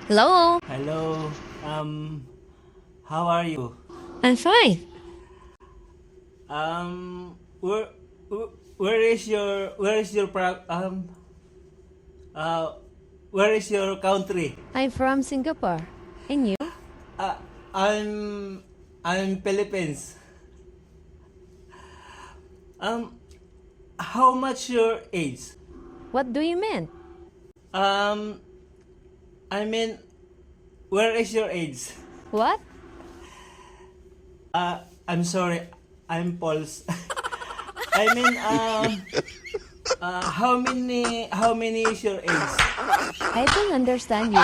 Hello, Hello. How are you? I'm fine. Um, where, where is your uh, where is your country? I'm from Singapore. And you? Uh, I'm I'm Philippines. Um, how much your age? What do you mean? Um, I mean, where is your age? What? I'm sorry, I'm Pauls. I mean, how many is your age? I don't understand you.